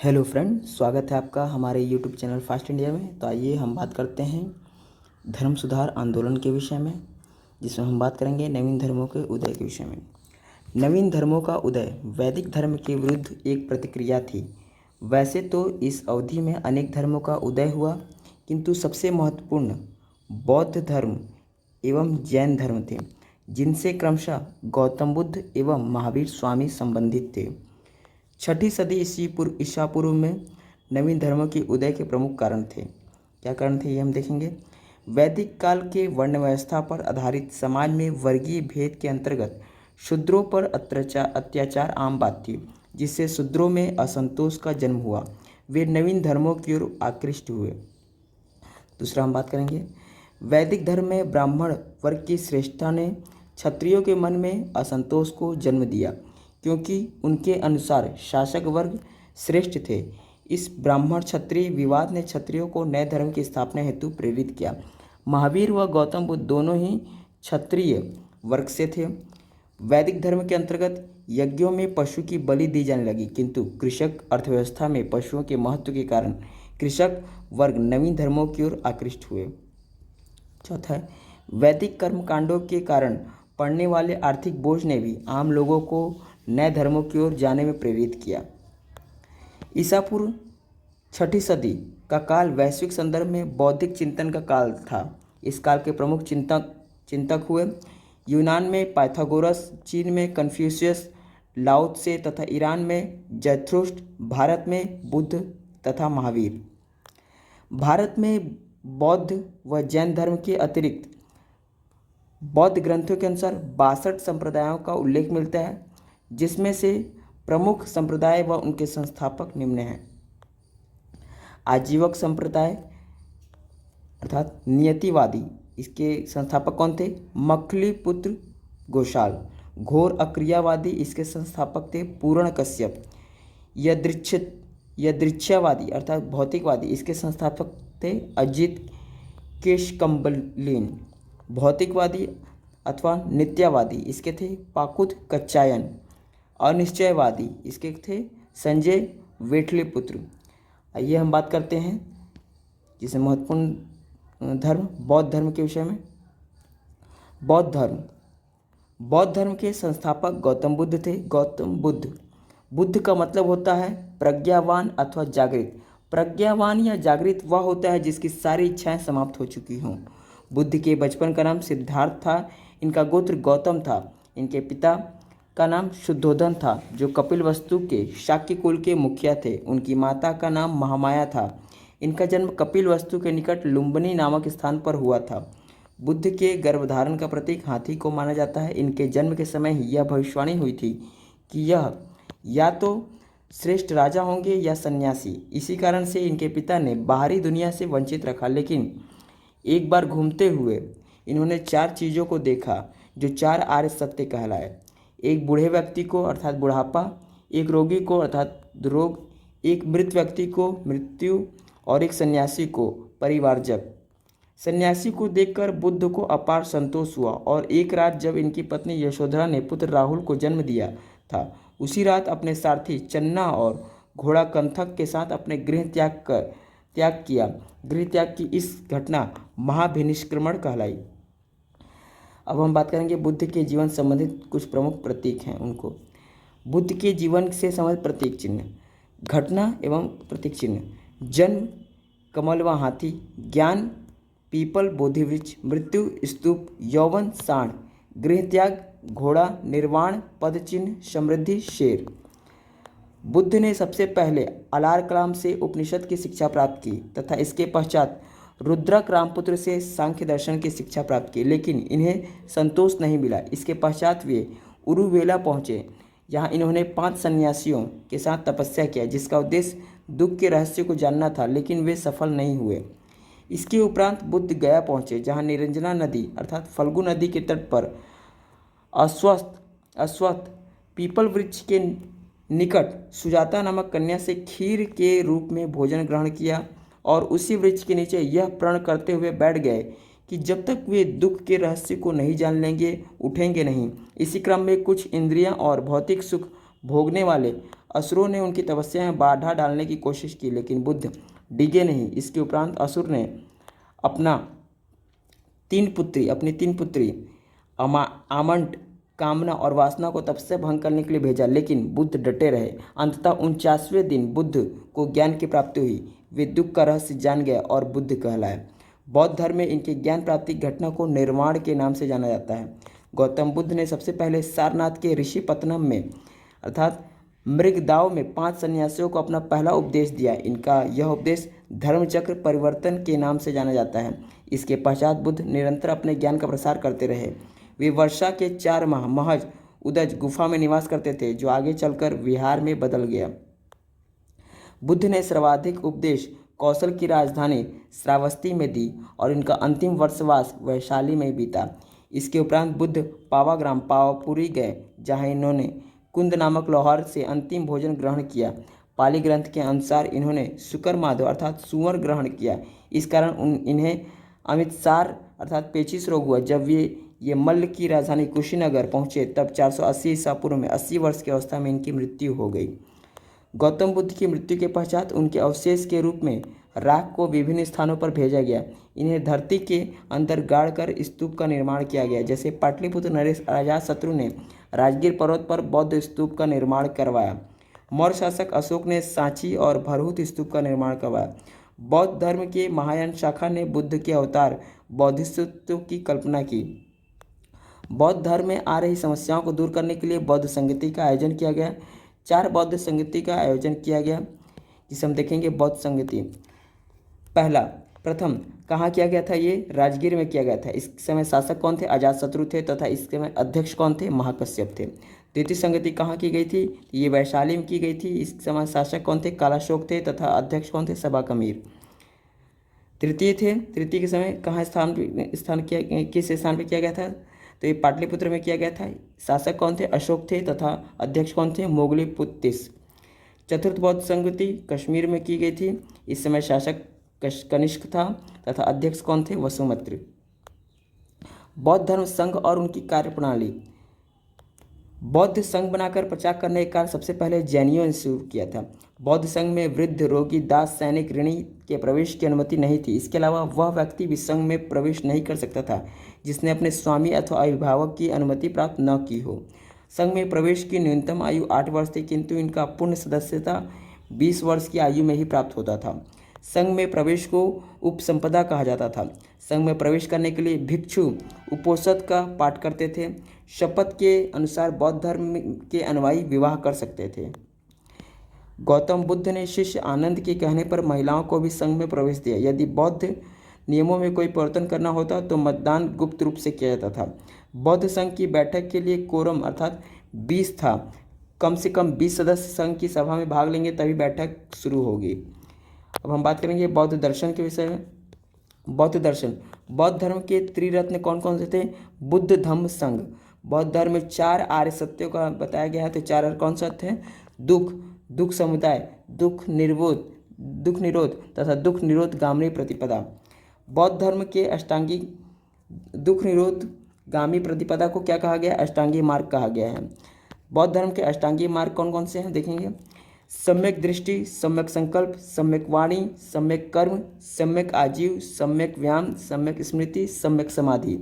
Hello friend, स्वागत है आपका हमारे यूट्यूब चैनल फास्ट इंडिया में। तो आइए हम बात करते हैं धर्म सुधार आंदोलन के विषय में, जिसमें हम बात करेंगे नवीन धर्मों के उदय के विषय में। नवीन धर्मों का उदय वैदिक धर्म के विरुद्ध एक प्रतिक्रिया थी। वैसे तो इस अवधि में अनेक धर्मों का उदय हुआ, किंतु सबसे महत्वपूर्ण बौद्ध धर्म एवं जैन धर्म थे, जिनसे क्रमशः गौतम बुद्ध एवं महावीर स्वामी संबंधित थे। छठी सदी ईसा पूर्व में नवीन धर्मों के उदय के प्रमुख कारण थे। क्या कारण थे ये हम देखेंगे। वैदिक काल के वर्ण व्यवस्था पर आधारित समाज में वर्गीय भेद के अंतर्गत शूद्रों पर अत्याचार आम बात थी, जिससे शूद्रों में असंतोष का जन्म हुआ। वे नवीन धर्मों की ओर आकृष्ट हुए। दूसरा हम बात करेंगे, वैदिक धर्म में ब्राह्मण वर्ग की श्रेष्ठता ने क्षत्रियों के मन में असंतोष को जन्म दिया, क्योंकि उनके अनुसार शासक वर्ग श्रेष्ठ थे। इस ब्राह्मण क्षत्रिय विवाद ने क्षत्रियों को नए धर्म की स्थापना हेतु प्रेरित किया। महावीर व गौतम बुद्ध दोनों ही क्षत्रिय वर्ग से थे। वैदिक धर्म के अंतर्गत यज्ञों में पशु की बलि दी जाने लगी, किंतु कृषक अर्थव्यवस्था में पशुओं के महत्व के कारण कृषक वर्ग नवीन धर्मों की ओर आकृष्ट हुए। चौथा है, वैदिक कर्मकांडों के कारण पड़ने वाले आर्थिक बोझ ने भी आम लोगों को नए धर्मों की ओर जाने में प्रेरित किया। ईसा पूर्व छठी सदी का काल वैश्विक संदर्भ में बौद्धिक चिंतन का काल था। इस काल के प्रमुख चिंतक हुए यूनान में पाइथागोरस, चीन में कन्फ्यूशियस, लाओ त्से तथा ईरान में जरथुस्त्र, भारत में बुद्ध तथा महावीर। भारत में बौद्ध व जैन धर्म के अतिरिक्त बौद्ध ग्रंथों के अनुसार 62 संप्रदायों का उल्लेख मिलता है, जिसमें से प्रमुख संप्रदाय व उनके संस्थापक निम्न हैं। आजीवक संप्रदाय अर्थात नियतिवादी, इसके संस्थापक कौन थे? मखली पुत्र गोशाल। घोर अक्रियावादी, इसके संस्थापक थे पूर्ण कश्यप। यदृच्छावादी अर्थात भौतिकवादी, इसके संस्थापक थे अजित केशकम्बलिन। भौतिकवादी अथवा नित्यावादी, इसके थे पाकुद कच्चायन। अनिश्चयवादी, इसके थे संजय वेठलीपुत्र। आइए हम बात करते हैं जिसे महत्वपूर्ण धर्म बौद्ध धर्म के विषय में। बौद्ध धर्म के संस्थापक गौतम बुद्ध थे। गौतम बुद्ध का मतलब होता है प्रज्ञावान अथवा जागृत। प्रज्ञावान या जागृत वह होता है जिसकी सारी इच्छाएं समाप्त हो चुकी हों। बुद्ध के बचपन का नाम सिद्धार्थ था। इनका गोत्र गौतम था। इनके पिता का नाम शुद्धोधन था, जो कपिलवस्तु के शाक्य कुल के मुखिया थे। उनकी माता का नाम महामाया था। इनका जन्म कपिलवस्तु के निकट लुम्बिनी नामक स्थान पर हुआ था। बुद्ध के गर्भधारण का प्रतीक हाथी को माना जाता है। इनके जन्म के समय ही यह भविष्यवाणी हुई थी कि यह या तो श्रेष्ठ राजा होंगे या सन्यासी। इसी कारण से इनके पिता ने बाहरी दुनिया से वंचित रखा, लेकिन एक बार घूमते हुए इन्होंने 4 चीज़ों को देखा जो 4 आर्य सत्य कहलाए। एक बूढ़े व्यक्ति को अर्थात बुढ़ापा, एक रोगी को अर्थात रोग, एक मृत व्यक्ति को मृत्यु और एक सन्यासी को परिवारजक। सन्यासी को देखकर बुद्ध को अपार संतोष हुआ और एक रात जब इनकी पत्नी यशोधरा ने पुत्र राहुल को जन्म दिया था, उसी रात अपने सारथी चन्ना और घोड़ा कंथक के साथ अपने गृह त्याग किया। गृह त्याग की इस घटना महाभिनिष्क्रमण कहलाई। अब हम बात करेंगे बुद्ध के जीवन संबंधित कुछ प्रमुख प्रतीक हैं उनको। बुद्ध के जीवन से संबंधित प्रतीक चिन्ह, घटना एवं प्रतीक चिन्ह। जन्म कमल व हाथी, ज्ञान पीपल बोधि वृक्ष, मृत्यु स्तूप, यौवन सांड, गृह त्याग घोड़ा, निर्वाण पद चिन्ह, समृद्धि शेर। बुद्ध ने सबसे पहले अलार कलाम से उपनिषद की शिक्षा प्राप्त की तथा इसके पश्चात रुद्रक रामपुत्र से सांख्य दर्शन की शिक्षा प्राप्त की, लेकिन इन्हें संतोष नहीं मिला। इसके पश्चात वे उरुवेला पहुँचे। यहाँ इन्होंने 5 सन्यासियों के साथ तपस्या किया, जिसका उद्देश्य दुख के रहस्य को जानना था, लेकिन वे सफल नहीं हुए। इसके उपरांत बुद्ध गया पहुँचे, जहाँ निरंजना नदी अर्थात फल्गु नदी के तट पर अश्वत्थ पीपल वृक्ष के निकट सुजाता नामक कन्या से खीर के रूप में भोजन ग्रहण किया और उसी वृक्ष के नीचे यह प्रण करते हुए बैठ गए कि जब तक वे दुख के रहस्य को नहीं जान लेंगे, उठेंगे नहीं। इसी क्रम में कुछ इंद्रियां और भौतिक सुख भोगने वाले असुरों ने उनकी तपस्या में बाधा डालने की कोशिश की, लेकिन बुद्ध डिगे नहीं। इसके उपरांत असुर ने अपनी तीन पुत्री आमंट, कामना और वासना को तपस्या भंग करने के लिए भेजा, लेकिन बुद्ध डटे रहे। अंततः 49वें दिन बुद्ध को ज्ञान की प्राप्ति हुई। वे दुख का रहस्य जान गए और बुद्ध कहलाए। बौद्ध धर्म में इनके ज्ञान प्राप्ति घटना को निर्वाण के नाम से जाना जाता है। गौतम बुद्ध ने सबसे पहले सारनाथ के ऋषि पत्तनम में अर्थात मृगदाव में 5 सन्यासियों को अपना पहला उपदेश दिया। इनका यह उपदेश धर्मचक्र परिवर्तन के नाम से जाना जाता है। इसके पश्चात बुद्ध निरंतर अपने ज्ञान का प्रसार करते रहे। वे वर्षा के 4 माह महज उदज गुफा में निवास करते थे, जो आगे चलकर विहार में बदल गया। बुद्ध ने सर्वाधिक उपदेश कौशल की राजधानी श्रावस्ती में दी और इनका अंतिम वर्षवास वैशाली में बीता। इसके उपरांत बुद्ध पावाग्राम पावापुरी गए, जहाँ इन्होंने कुंद नामक लोहार से अंतिम भोजन ग्रहण किया। पाली ग्रंथ के अनुसार इन्होंने शुकर माधव अर्थात सुअर ग्रहण किया। इस कारण इन्हें अमितसार अर्थात पेचिश रोग हुआ। जब ये मल्ल की राजधानी कुशीनगर पहुँचे तब 480 ईसा पूर्व में 80 वर्ष की अवस्था में इनकी मृत्यु हो गई। गौतम बुद्ध की मृत्यु के पश्चात उनके अवशेष के रूप में राख को विभिन्न स्थानों पर भेजा गया। इन्हें धरती के अंदर गाड़कर स्तूप का निर्माण किया गया। जैसे पाटलिपुत्र नरेश अजातशत्रु ने राजगीर पर्वत पर बौद्ध स्तूप का निर्माण करवाया। मौर्य शासक अशोक ने सांची और भरहुत स्तूप का निर्माण करवाया। बौद्ध धर्म के महायान शाखा ने बुद्ध के अवतार बोधिसत्व की कल्पना की। बौद्ध धर्म में आ रही समस्याओं को दूर करने के लिए बौद्ध संगति का आयोजन किया गया। 4 बौद्ध संगति का आयोजन किया गया, जिसे हम देखेंगे बौद्ध संगति। प्रथम कहाँ किया गया था? ये राजगीर में किया गया था। इस समय शासक कौन थे? अजातशत्रु थे तथा इस समय अध्यक्ष कौन थे? महाकश्यप थे। द्वितीय संगति कहाँ की गई थी? ये वैशाली में की गई थी। इस समय शासक कौन थे? कालाशोक थे तथा अध्यक्ष कौन थे? सभाकमीर। तृतीय के समय कहाँ किस स्थान पर किया गया था? तो ये पाटलिपुत्र में किया गया था। शासक कौन थे? अशोक थे तथा अध्यक्ष कौन थे? मोगलीपुत्तिस। चतुर्थ बौद्ध संगति कश्मीर में की गई थी। इस समय शासक कनिष्क था तथा अध्यक्ष कौन थे? वसुमित्र। बौद्ध धर्म संघ और उनकी कार्यप्रणाली। बौद्ध संघ बनाकर प्रचार करने का कार्य सबसे पहले जैनियों ने शुरू किया था। बौद्ध संघ में वृद्ध, रोगी, दास, सैनिक, ऋणी के प्रवेश की अनुमति नहीं थी। इसके अलावा वह व्यक्ति भी संघ में प्रवेश नहीं कर सकता था जिसने अपने स्वामी अथवा अभिभावक की अनुमति प्राप्त न की हो। संघ में प्रवेश की न्यूनतम आयु 8 वर्ष थी, किंतु इनका पूर्ण सदस्यता 20 वर्ष की आयु में ही प्राप्त होता था। संघ में प्रवेश को उपसंपदा कहा जाता था। संघ में प्रवेश करने के लिए भिक्षु उपोषद का पाठ करते थे। शपथ के अनुसार बौद्ध धर्म के अनुयायी विवाह कर सकते थे। गौतम बुद्ध ने शिष्य आनंद के कहने पर महिलाओं को भी संघ में प्रवेश दिया। यदि बौद्ध नियमों में कोई परिवर्तन करना होता तो मतदान गुप्त रूप से किया जाता था। बौद्ध संघ की बैठक के लिए कोरम अर्थात 20 था। कम से कम 20 सदस्य संघ की सभा में भाग लेंगे तभी बैठक शुरू होगी। अब हम बात करेंगे बौद्ध दर्शन के विषय में। बौद्ध दर्शन। बौद्ध धर्म के त्रिरत्न कौन कौन से थे? बुद्ध, धम्म, संघ। बौद्ध धर्म में 4 आर्य सत्यों का बताया गया है। तो 4 कौन सा थे? दुख समुदाय, दुख निरोध तथा दुख निरोध गामी प्रतिपदा। बौद्ध धर्म के अष्टांगी दुख निरोध गामी प्रतिपदा को क्या कहा गया? अष्टांगी मार्ग कहा गया है। बौद्ध धर्म के अष्टांगी मार्ग कौन कौन से हैं देखेंगे। सम्यक दृष्टि, सम्यक संकल्प, सम्यक वाणी, सम्यक कर्म, सम्यक आजीव, सम्यक व्यायाम, सम्यक स्मृति, सम्यक समाधि।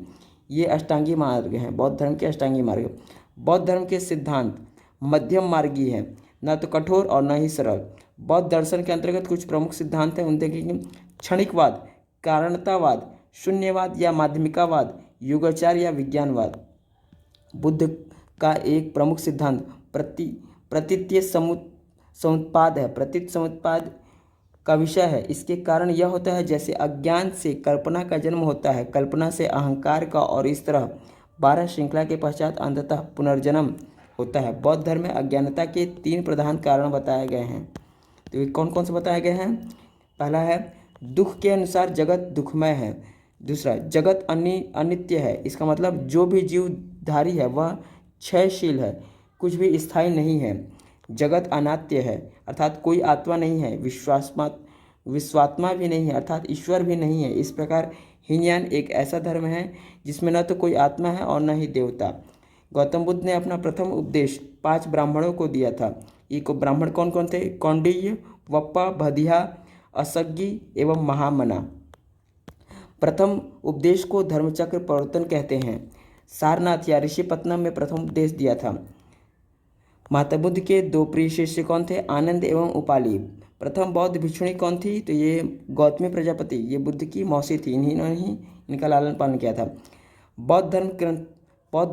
ये अष्टांगी मार्ग हैं बौद्ध धर्म के अष्टांगी मार्ग। बौद्ध धर्म के सिद्धांत मध्यम मार्गी हैं, न तो कठोर और न ही सरल। बौद्ध दर्शन के अंतर्गत कुछ प्रमुख सिद्धांत हैं, उन देखेंगे। क्षणिकवाद, कारणतावाद, शून्यवाद या माध्यमिकावाद, युगाचार या विज्ञानवाद। बुद्ध का एक प्रमुख सिद्धांत प्रतीत्य समुत्पाद है। प्रतीत समुत्पाद का विषय है। इसके कारण यह होता है जैसे अज्ञान से कल्पना का जन्म होता है, कल्पना से अहंकार का, और इस तरह 12 श्रृंखला के पश्चात अंततः पुनर्जन्म होता है। बौद्ध धर्म में अज्ञानता के 3 प्रधान कारण बताए गए हैं। तो ये कौन कौन से बताए गए हैं? पहला है दुख के अनुसार जगत दुखमय है। दूसरा, जगत अनित्य है। इसका मतलब जो भी जीवधारी है वह क्षयशील है, कुछ भी स्थायी नहीं है। जगत अनात्य है अर्थात कोई आत्मा नहीं है। विश्वात्मा भी नहीं है अर्थात ईश्वर भी नहीं है। इस प्रकार हीनयान एक ऐसा धर्म है जिसमें न तो कोई आत्मा है और न ही देवता। गौतम बुद्ध ने अपना प्रथम उपदेश 5 ब्राह्मणों को दिया था। ये को ब्राह्मण कौन कौन थे? कौंडिल्य, वप्पा, भदिया, असग्गी एवं महामना। प्रथम उपदेश को धर्मचक्र प्रवर्तन कहते हैं। सारनाथ या ऋषिपत्तनम में प्रथम उपदेश दिया था। महात्मा बुद्ध के दो प्रिय शिष्य कौन थे? आनंद एवं उपाली। प्रथम बौद्ध भिक्षुणी कौन थी? तो ये गौतमी प्रजापति, ये बुद्ध की मौसी थी, इन्होंने ही इनका लालन पालन किया था। बौद्ध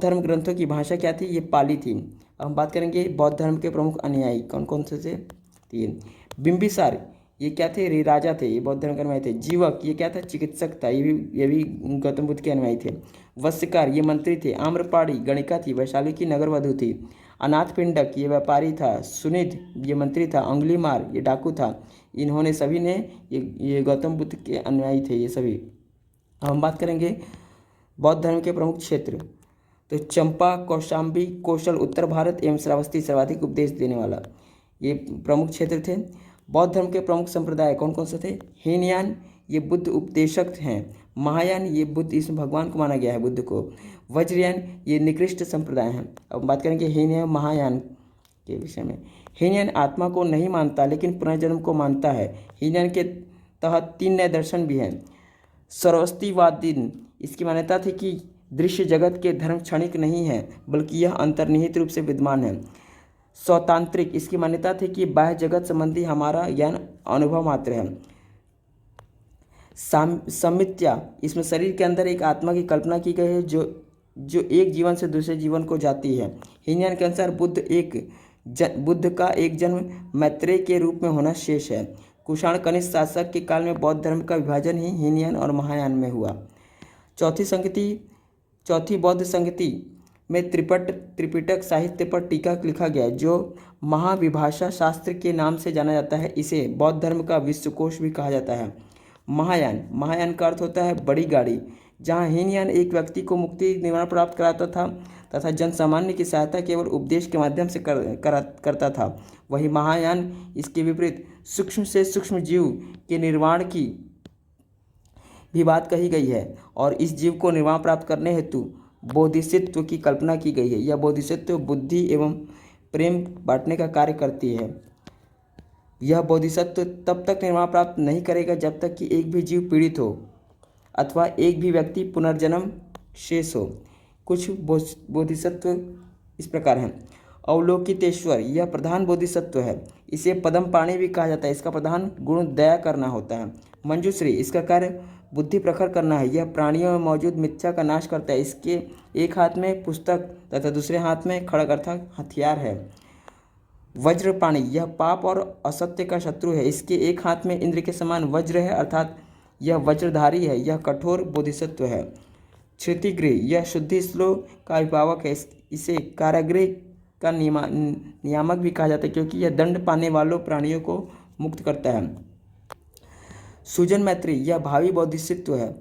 धर्म ग्रंथों की भाषा क्या थी? ये पाली थी। अब हम बात करेंगे बौद्ध धर्म के प्रमुख अनुयायी कौन कौन से थे? तीन। बिंबिसार, ये क्या थे? राजा थे, ये बौद्ध धर्म के अनुयायी थे। जीवक, ये क्या था? चिकित्सक था, ये भी गौतम बुद्ध के अनुयायी थे। वत्स्यकार, ये मंत्री थे। आम्रपाड़ी गणिका थी। वैशाली की नगरवधु थी। अनाथपिंडक, ये व्यापारी था। सुनिध, ये मंत्री था। अंगुलीमार, ये डाकू था। इन्होंने सभी ने ये गौतम बुद्ध के अनुयायी थे ये सभी। अब हम बात करेंगे बौद्ध धर्म के प्रमुख क्षेत्र। तो चंपा, कौशाम्बी, कौशल उत्तर भारत एवं श्रावस्ती सर्वाधिक उपदेश देने वाला, ये प्रमुख क्षेत्र थे। बौद्ध धर्म के प्रमुख संप्रदाय कौन कौन से थे? हीनयान, ये बुद्ध उपदेशक हैं। महायान, ये बुद्ध, इसमें भगवान को माना गया है बुद्ध को। वज्रयान, ये निकृष्ट संप्रदाय हैं। अब बात करेंगे हीनयान महायान के विषय में। हीनयान आत्मा को नहीं मानता लेकिन पुनर्जन्म को मानता है। हीनयान के तहत 3 नए दर्शन भी हैं। सरस्वतीवादी, इसकी मान्यता थी कि दृश्य जगत के धर्म क्षणिक नहीं है बल्कि यह अंतर्निहित रूप से विद्यमान है। स्वतांत्रिक, इसकी मान्यता थी कि बाह्य जगत संबंधी हमारा ज्ञान अनुभव मात्र है। समित्या, इसमें शरीर के अंदर एक आत्मा की कल्पना की गई है जो एक जीवन से दूसरे जीवन को जाती है। हीनयान के अनुसार बुद्ध का एक जन्म मैत्रेय के रूप में होना शेष है। कुषाण कनिष्ठ शासक के काल में बौद्ध धर्म का विभाजन ही हीनयान और महायान में हुआ। चौथी बौद्ध संगति में त्रिपिटक साहित्य पर टीका लिखा गया जो महाविभाषा शास्त्र के नाम से जाना जाता है। इसे बौद्ध धर्म का विश्वकोश भी कहा जाता है। महायान का अर्थ होता है बड़ी गाड़ी। जहाँ हीनयान एक व्यक्ति को मुक्ति निर्वाण प्राप्त कराता था तथा जन सामान्य की सहायता केवल उपदेश के माध्यम से करता था, वही महायान इसके विपरीत सूक्ष्म से सूक्ष्म जीव के निर्वाण की भी बात कही गई है और इस जीव को निर्वाण प्राप्त करने हेतु बोधिसत्व की कल्पना की गई है। यह बोधिसत्व बुद्धि एवं प्रेम बांटने का कार्य करती है। यह बोधिसत्व तब तक निर्वाण प्राप्त नहीं करेगा जब तक कि एक भी जीव पीड़ित हो अथवा एक भी व्यक्ति पुनर्जन्म शेष हो। कुछ बोधिसत्व इस प्रकार हैं। अवलोकितेश्वर, यह प्रधान बोधिसत्व है। इसे पद्मपाणि भी कहा जाता है। इसका प्रधान गुण दया करना होता है। मंजूश्री, इसका कार्य बुद्धि प्रखर करना है। यह प्राणियों में मौजूद मिथ्या का नाश करता है। इसके एक हाथ में पुस्तक तथा दूसरे हाथ में खड़ग अर्थात हथियार है। वज्रपाणि, यह पाप और असत्य का शत्रु है। इसके एक हाथ में इंद्र के समान वज्र है अर्थात यह वज्रधारी है। यह कठोर बोधिसत्व है। क्षितिगृह, यह शुद्धि श्लोक का अभिभावक है। इसे कारागृह का नियामक भी कहा जाता है क्योंकि यह दंड पाने वालों प्राणियों को मुक्त करता है। सुजन मैत्री, यह भावी बोधिसत्व है।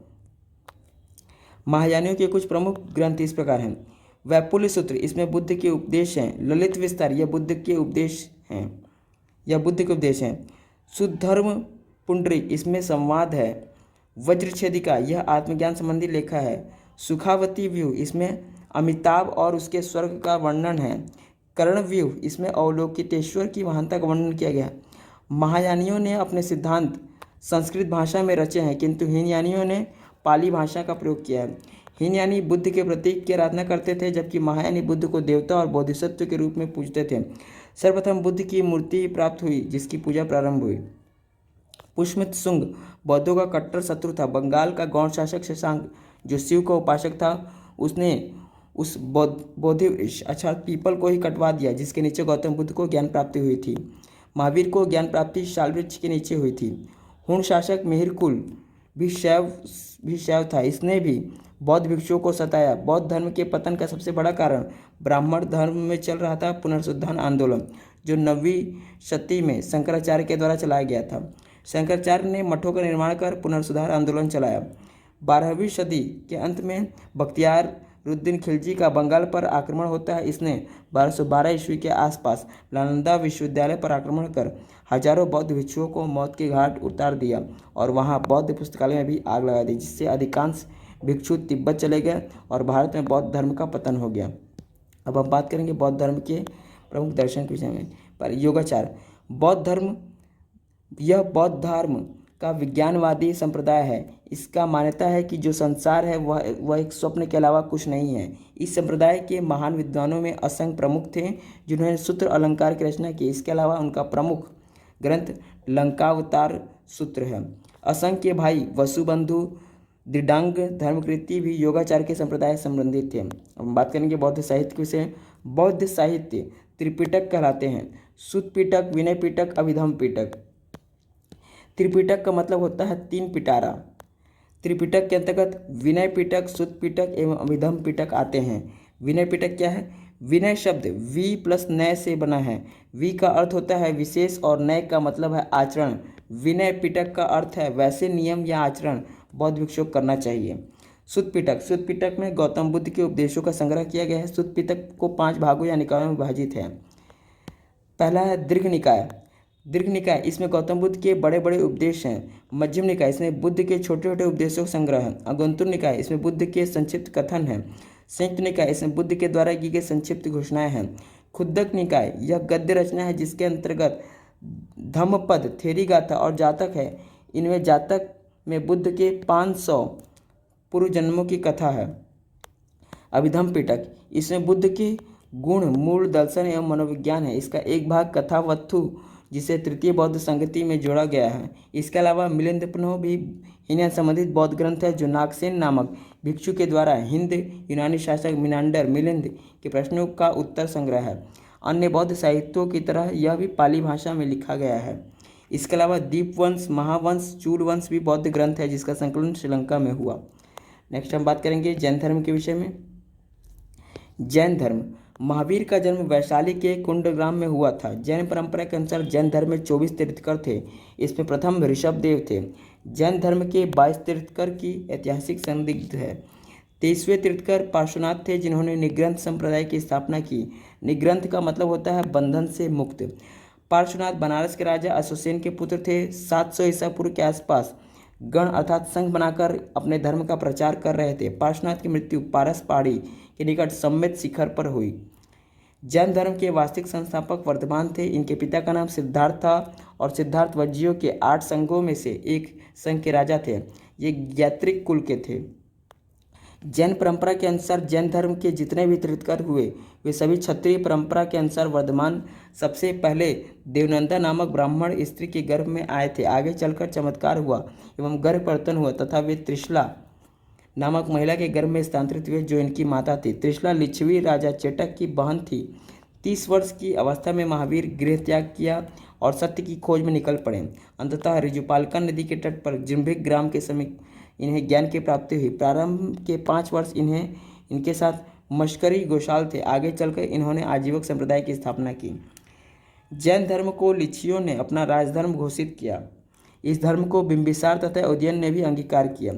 महायानियों के कुछ प्रमुख ग्रंथ इस प्रकार हैं। वैपुल्य सूत्र, इसमें बुद्ध के उपदेश हैं। ललित विस्तार, यह बुद्ध के उपदेश हैं। शुद्धधर्म पुंडरीक, इसमें संवाद है। वज्रछेदिका, यह आत्मज्ञान संबंधी लेखा है। सुखावती व्यूह, इसमें अमिताभ और उसके स्वर्ग का वर्णन है। कर्णव्यूह, इसमें अवलोकितेश्वर की महानता का वर्णन किया गया। महायानियों ने अपने सिद्धांत संस्कृत भाषा में रचे हैं किंतु हीनयानियों ने पाली भाषा का प्रयोग किया है। हीनयानी बुद्ध के प्रतीक की आराधना करते थे जबकि महायानी बुद्ध को देवता और बोधिसत्व के रूप में पूजते थे। सर्वप्रथम बुद्ध की मूर्ति प्राप्त हुई जिसकी पूजा प्रारंभ हुई। पुष्मित शुंग बौद्धों का कट्टर शत्रु था। बंगाल का गौड़ शासक शशांक जो शिव का उपासक था उसने उस बोधि अर्थात पीपल को ही कटवा दिया जिसके नीचे गौतम बुद्ध को ज्ञान प्राप्ति हुई थी। महावीर को ज्ञान प्राप्ति शालवृक्ष के नीचे हुई थी। हुण शासक मिहिरकुल भी शैव था। इसने भी बौद्ध भिक्षुओं को सताया। बौद्ध धर्म के पतन का सबसे बड़ा कारण ब्राह्मण धर्म में चल रहा था पुनर्सुद्धान आंदोलन जो 9वीं शती में शंकराचार्य के द्वारा चलाया गया था। शंकराचार्य ने मठों का निर्माण कर पुनर्सुधार आंदोलन चलाया। 12वीं सदी के अंत में बख्तियार रुद्दीन खिलजी का बंगाल पर आक्रमण होता है। इसने 1212 ईस्वी के आसपास नालंदा विश्वविद्यालय पर आक्रमण कर हजारों बौद्ध भिक्षुओं को मौत के घाट उतार दिया और वहां बौद्ध पुस्तकालय में भी आग लगा दी जिससे अधिकांश भिक्षु तिब्बत चले गए और भारत में बौद्ध धर्म का पतन हो गया। अब हम बात करेंगे बौद्ध धर्म के प्रमुख दर्शन के विषय में। पर योगाचार बौद्ध धर्म, यह बौद्ध धर्म का विज्ञानवादी संप्रदाय है। इसका मान्यता है कि जो संसार है वह एक स्वप्न के अलावा कुछ नहीं है। इस संप्रदाय के महान विद्वानों में असंख्य प्रमुख थे जिन्होंने सूत्र अलंकार की रचना की। इसके अलावा उनका प्रमुख ग्रंथ लंकावतार सूत्र है। असंख्य भाई वसुबंधु दृढ़ांग धर्मकृति भी योगाचार के संप्रदाय से संबंधित थे। अब बात करेंगे बौद्ध साहित्य के विषय। बौद्ध साहित्य त्रिपिटक कहलाते हैं। सुत्त पिटक, विनय पिटक, अभिधम पिटक। त्रिपिटक का मतलब होता है तीन पिटारा। त्रिपिटक के अंतर्गत विनय पिटक, सुत्त पिटक एवं अभिधम पिटक आते हैं। विनय पिटक क्या है? विनय शब्द वी प्लस नय से बना है। वी का अर्थ होता है विशेष और नय का मतलब है आचरण। विनय पिटक का अर्थ है वैसे नियम या आचरण बौद्ध भिक्षु को करना चाहिए। सुत्त पिटक, सुत्त पिटक में गौतम बुद्ध के उपदेशों का संग्रह किया गया है। सुत्त पिटक को 5 भागों या निकायों में विभाजित है। पहला है दीर्घ निकाय। दीर्घ निकाय इसमें गौतम बुद्ध के बड़े बड़े उपदेश हैं। मध्यम निकाय इसमें बुद्ध के छोटे छोटे उपदेशों का संग्रह है। अगुंतुर निकाय इसमें बुद्ध के संक्षिप्त कथन है। संयुक्त निकाय इसमें बुद्ध के द्वारा की गई संक्षिप्त घोषणाएं हैं। खुद्दक निकाय यह गद्य रचना है जिसके अंतर्गत धम्मपद, थेरी गाथा और जातक है। इनमें जातक में बुद्ध के 500 पूर्व जन्मों की कथा है। अभिधम पिटक इसमें बुद्ध के गुण, मूल, दर्शन एवं मनोविज्ञान है। इसका एक भाग कथावत्थु जिसे तृतीय बौद्ध संगति में जोड़ा गया है। इसके अलावा मिलिंदपनो भी इन्हें संबंधित बौद्ध ग्रंथ है जो नागसेन नामक भिक्षु के द्वारा हिंद यूनानी शासक मिनांडर मिलिंद के प्रश्नों का उत्तर संग्रह है। अन्य बौद्ध साहित्यों की तरह यह भी पाली भाषा में लिखा गया है। इसके अलावा दीपवंश, महावंश, चूलवंश भी बौद्ध ग्रंथ है जिसका संकलन श्रीलंका में हुआ। नेक्स्ट हम बात करेंगे जैन धर्म के विषय में। जैन धर्म महावीर का जन्म वैशाली के कुंडग्राम में हुआ था। जैन परंपरा के अनुसार जैन धर्म में 24 तीर्थकर थे। इसमें प्रथम ऋषभदेव थे। जैन धर्म के 22 तीर्थकर की ऐतिहासिक संदिग्ध है। 23वें तीर्थकर पार्श्वनाथ थे जिन्होंने निग्रंथ संप्रदाय की स्थापना की। निग्रंथ का मतलब होता है बंधन से मुक्त। पार्श्वनाथ बनारस के राजा अशोकसेन के पुत्र थे। 700 ईसा पूर्व के आसपास गण अर्थात संघ बनाकर अपने धर्म का प्रचार कर रहे थे। पार्श्वनाथ की मृत्यु पारस पहाड़ी के निकट सम्मित शिखर पर हुई। जैन धर्म के वास्तविक संस्थापक वर्धमान थे। इनके पिता का नाम सिद्धार्थ था और सिद्धार्थ वज्जियों के 8 संघों में से एक संघ के राजा थे। ये ज्ञात्रिक कुल के थे। जैन परंपरा के अनुसार जैन धर्म के जितने भी तीर्थकर हुए वे सभी क्षत्रिय परंपरा के अनुसार वर्धमान सबसे पहले देवनंदा नामक ब्राह्मण स्त्री के गर्भ में आए थे। आगे चलकर चमत्कार हुआ एवं गर्भ परिवर्तन हुआ तथा वे त्रिशला नामक महिला के गर्भ में स्थानांतरित हुए जो इनकी माता थी। त्रिशला लिच्छवी राजा चेटक की बहन थी। 30 वर्ष की अवस्था में महावीर गृह त्याग किया और सत्य की खोज में निकल पड़े। अंततः रिजुपालका नदी के तट पर जिम्भिक ग्राम के समीप इन्हें ज्ञान की प्राप्ति हुई। प्रारंभ के 5 वर्ष इनके साथ मश्करी गोशाल थे। आगे चलकर इन्होंने आजीवक संप्रदाय की स्थापना की। जैन धर्म को लिच्छियों ने अपना राजधर्म घोषित किया। इस धर्म को बिंबिसार तथा उदयन ने भी अंगीकार किया।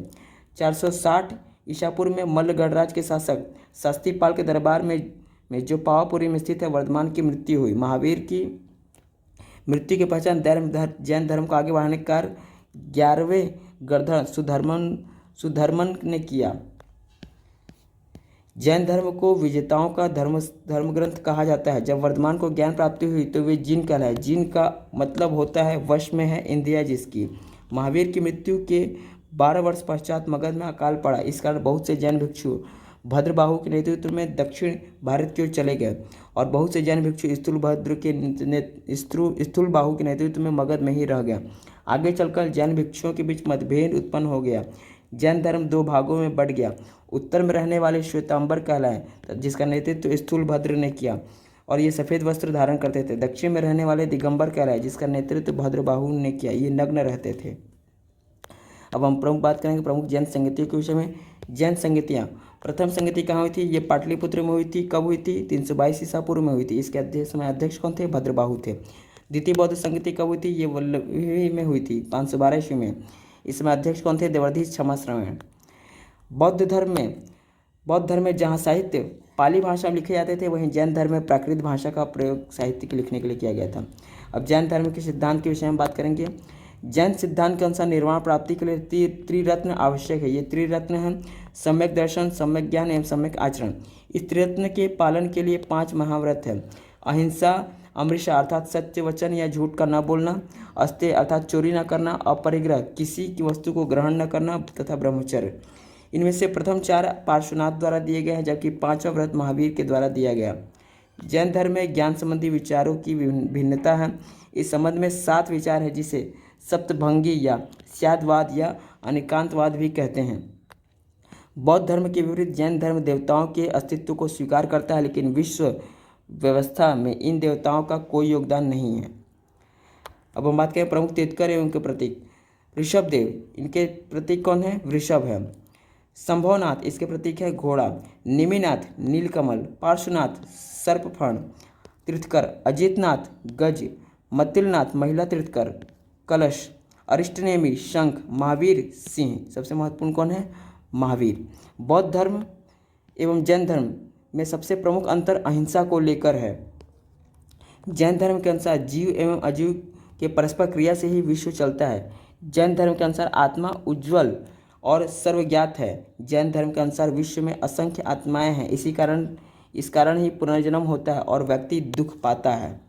460 ईसा पूर्व में मल्ल गणराज के शासक शस्तिपाल के दरबार में जो पावापुरी में स्थित है वर्धमान की मृत्यु हुई। महावीर की मृत्यु की पहचान जैन धर्म को आगे बढ़ाने का कार्य 11वें गणधर सुधर्मन ने किया। जैन धर्म को विजेताओं का धर्म ग्रंथ कहा जाता है। जब वर्धमान को ज्ञान प्राप्ति हुई तो वे जिन कहलाए। जिन का मतलब होता है वश में है इंद्रिया जिसकी। महावीर की मृत्यु के 12 वर्ष पश्चात मगध में अकाल पड़ा। इस कारण बहुत से जैन भिक्षु भद्रबाहु के नेतृत्व में दक्षिण भारत की ओर चले गए और बहुत से जैन भिक्षु स्थूलबाहु के नेतृत्व में मगध में ही रह गए। आगे चलकर जैन भिक्षुओं के बीच मतभेद उत्पन्न हो गया। जैन धर्म 2 भागों में बढ़ गया। उत्तर में रहने वाले श्वेतांबर कहलाए जिसका नेतृत्व स्थूलभद्र ने किया और ये सफ़ेद वस्त्र धारण करते थे। दक्षिण में रहने वाले दिगंबर कहलाए जिसका नेतृत्व भद्रबाहु ने किया। ये नग्न रहते थे। अब हम प्रमुख बात करेंगे प्रमुख जैन संगतियों के विषय में। जैन संगतियाँ प्रथम संगति कहाँ हुई थी? ये पाटलिपुत्र में हुई थी। कब हुई थी? 322 ईसा पूर्व में हुई थी। इसके अध्यक्ष कौन थे? भद्रबाहु थे। द्वितीय बौद्ध संगति कब हुई थी? ये वल्लभी में हुई थी 512 ईस्वी में। इसमें अध्यक्ष कौन थे? देवर्धि क्षमाश्रवण। बौद्ध धर्म में जहाँ साहित्य पाली भाषा में लिखे जाते थे वहीं जैन धर्म में प्राकृत भाषा का प्रयोग साहित्य के लिखने के लिए किया गया था। अब जैन धर्म के सिद्धांत के विषय में बात करेंगे। जैन सिद्धांत के अनुसार निर्वाण प्राप्ति के लिए त्रिरत्न आवश्यक है। ये त्रिरत्न हैं सम्यक दर्शन, सम्यक ज्ञान एवं सम्यक आचरण। इस त्रिरत्न के पालन के लिए 5 महाव्रत है। अहिंसा, अमृषा अर्थात सत्य वचन या झूठ का न बोलना, अस्तेय अर्थात चोरी न करना, अपरिग्रह किसी की वस्तु को ग्रहण न करना तथा ब्रह्मचर्य। इनमें से प्रथम 4 पार्श्वनाथ द्वारा दिए गए हैं, जबकि 5वां व्रत महावीर के द्वारा दिया गया। जैन धर्म में ज्ञान संबंधी विचारों की भिन्नता है। इस संबंध में 7 विचार है, जिसे सप्तभंगी या स्यादवाद या अनेकांतवाद भी कहते हैं। बौद्ध धर्म के विपरीत जैन धर्म देवताओं के अस्तित्व को स्वीकार करता है, लेकिन विश्व व्यवस्था में इन देवताओं का कोई योगदान नहीं है। अब हम बात करें प्रमुख तीर्थंकर एवं उनके प्रतीक। ऋषभदेव, इनके प्रतीक कौन है? वृषभ है। संभवनाथ, इसके प्रतीक है घोड़ा। निमिनाथ नीलकमल, पार्श्वनाथ सर्पफण, तीर्थकर अजितनाथ गज, मतिलनाथ महिला तीर्थकर कलश, अरिष्टनेमी शंख, महावीर सिंह। सबसे महत्वपूर्ण कौन है? महावीर। बौद्ध धर्म एवं जैन धर्म में सबसे प्रमुख अंतर अहिंसा को लेकर है। जैन धर्म के अनुसार जीव एवं अजीव के परस्पर क्रिया से ही विश्व चलता है। जैन धर्म के अनुसार आत्मा उज्ज्वल और सर्वज्ञात है। जैन धर्म के अनुसार विश्व में असंख्य आत्माएं हैं, इस कारण ही पुनर्जन्म होता है और व्यक्ति दुख पाता है।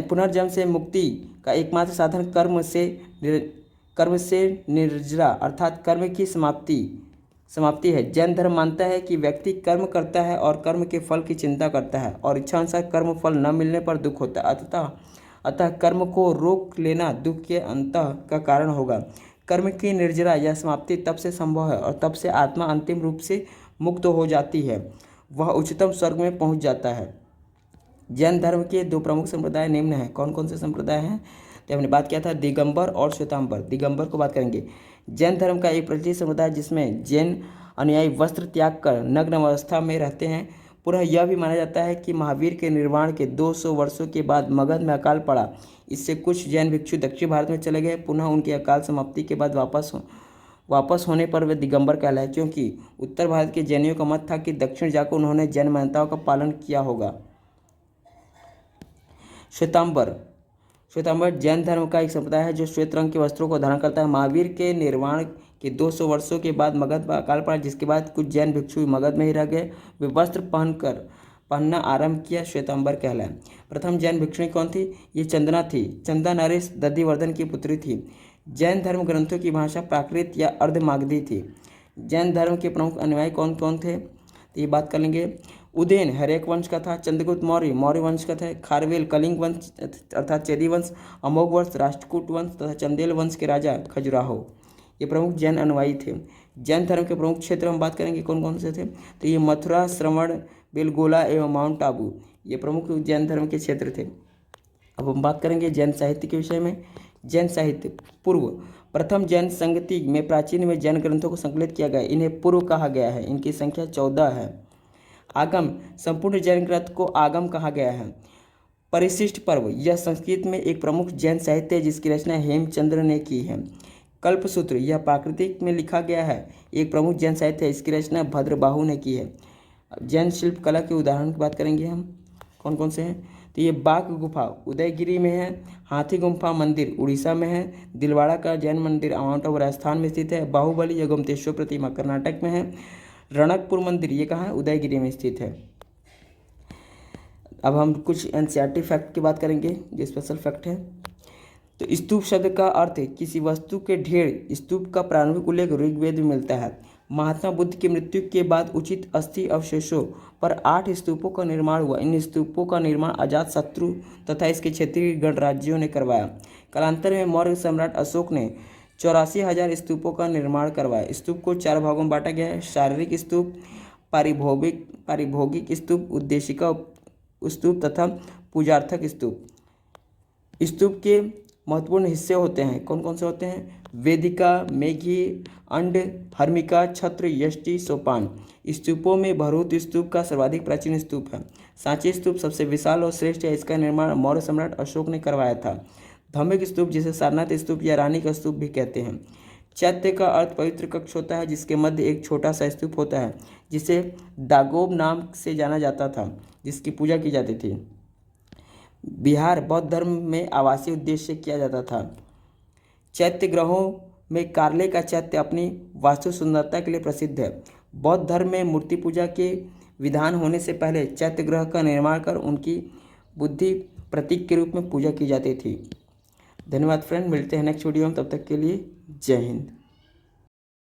पुनर्जन्म से मुक्ति का एकमात्र साधन कर्म से निर्जरा अर्थात कर्म की समाप्ति है। जैन धर्म मानता है कि व्यक्ति कर्म करता है और कर्म के फल की चिंता करता है और इच्छानुसार कर्म फल न मिलने पर दुख होता है। अतः कर्म को रोक लेना दुख के अंतः का कारण होगा। कर्म की निर्जरा या समाप्ति तब से संभव है और तब से आत्मा अंतिम रूप से मुक्त हो जाती है, वह उच्चतम स्वर्ग में पहुंच जाता है। जैन धर्म के 2 प्रमुख संप्रदाय निम्न हैं। कौन कौन से संप्रदाय हैं? तो हमने बात किया था दिगंबर और श्वेतांबर। दिगंबर को बात करेंगे। जैन धर्म का एक प्रचलित संप्रदाय जिसमें जैन अनुयायी वस्त्र त्याग कर नग्न अवस्था में रहते हैं। पुनः यह भी माना जाता है कि महावीर के निर्वाण के 200 वर्षों के बाद मगध में अकाल पड़ा। इससे कुछ जैन भिक्षु दक्षिण भारत में चले गए। पुनः उनकी अकाल समाप्ति के बाद वापस होने पर वे दिगंबर कहलाए, क्योंकि उत्तर भारत के जैनियों का मत था कि दक्षिण जाकर उन्होंने जैन मान्यताओं का पालन किया होगा। श्वेतांबर जैन धर्म का एक संप्रदाय है जो श्वेत रंग के वस्त्रों को धारण करता है। महावीर के निर्वाण के 200 वर्षों के बाद मगध में अकाल पड़ा, जिसके बाद कुछ जैन भिक्षु मगध में ही रह गए। वे वस्त्र पहनना आरंभ किया, श्वेतांबर कहलाए। प्रथम जैन भिक्षुणी कौन थी? ये चंदना थी। चंदा नरेश दधिवर्धन की पुत्री थी। जैन धर्म ग्रंथों की भाषा प्राकृत या अर्धमागधी थी। जैन धर्म के प्रमुख अनुयायी कौन कौन थे? तो ये बात कर लेंगे। उदयन हरेक वंश का था। चंद्रगुप्त मौर्य वंश का था। खारवेल कलिंग वंश अर्थात चेदी वंश, अमोघ वंश राष्ट्रकूट वंश तथा चंदेल वंश के राजा खजुराहो, ये प्रमुख जैन अनुयायी थे। जैन धर्म के प्रमुख क्षेत्र हम बात करेंगे कौन कौन से थे? तो ये मथुरा, श्रवण बेलगोला एवं माउंट आबू, ये प्रमुख जैन धर्म के क्षेत्र थे। अब हम बात करेंगे जैन साहित्य के विषय में। जैन साहित्य पूर्व प्रथम जैन संगति में प्राचीन में जैन ग्रंथों को संकलित किया गया। इन्हें पूर्व कहा गया है। इनकी संख्या 14 है। आगम संपूर्ण जैन ग्रंथ को आगम कहा गया है। परिशिष्ट पर्व यह संस्कृत में एक प्रमुख जैन साहित्य है जिसकी रचना हेमचंद्र ने की है। कल्पसूत्र यह प्राकृतिक में लिखा गया है, एक प्रमुख जैन साहित्य है। इसकी रचना भद्रबाहु ने की है। जैन शिल्प कला के उदाहरण की बात करेंगे हम कौन कौन से हैं? तो ये बाघ गुफा उदयगिरी में है। हाथी गुम्फा मंदिर उड़ीसा में है। दिलवाड़ा का जैन मंदिर माउंट आबू राजस्थान में स्थित है। बाहुबली या गोमतेश्वर प्रतिमा कर्नाटक में है। रणकपुर मंदिर ये कहाँ है? उदयगिरी में स्थित है। अब हम कुछ एनसीईआरटी फैक्ट की बात करेंगे जो स्पेशल फैक्ट है। तो स्तूप शब्द का अर्थ किसी वस्तु के ढेर। स्तूप का प्रारंभिक उल्लेख ऋग्वेद में मिलता है। महात्मा बुद्ध की मृत्यु के बाद उचित अस्थि अवशेषों पर 8 स्तूपों का निर्माण हुआ। इन स्तूपों का निर्माण अजातशत्रु तथा इसके क्षेत्रीय गणराज्यों ने करवाया। कालांतर में मौर्य सम्राट अशोक ने 84,000 स्तूपों का निर्माण करवाया। स्तूप को 4 भागों में बांटा गया है। शारीरिक स्तूप, पारिभोगिक स्तूप, उद्देशिका स्तूप तथा पूजार्थक स्तूप। स्तूप के महत्वपूर्ण हिस्से होते हैं। कौन कौन से होते हैं? वेदिका, मेघी, अंड, हर्मिका, छत्र, यष्टि, सोपान। स्तूपों में भरूत स्तूप का सर्वाधिक प्राचीन स्तूप है। सांची स्तूप सबसे विशाल और श्रेष्ठ है। इसका निर्माण मौर्य सम्राट अशोक ने करवाया था। धम्मिक स्तूप जिसे सारनाथ स्तूप या रानी का स्तूप भी कहते हैं। चैत्य का अर्थ पवित्र कक्ष होता है जिसके मध्य एक छोटा सा स्तूप होता है जिसे दागोब नाम से जाना जाता था, जिसकी पूजा की जाती थी। विहार बौद्ध धर्म में आवासीय उद्देश्य से किया जाता था। चैत्य ग्रहों में कार्ले का चैत्य अपनी वास्तु सुंदरता के लिए प्रसिद्ध है। बौद्ध धर्म में मूर्ति पूजा के विधान होने से पहले चैत्य ग्रह का निर्माण कर उनकी बुद्धि प्रतीक के रूप में पूजा की जाती थी। धन्यवाद फ्रेंड, मिलते हैं नेक्स्ट वीडियो में, तब तक के लिए जय हिंद।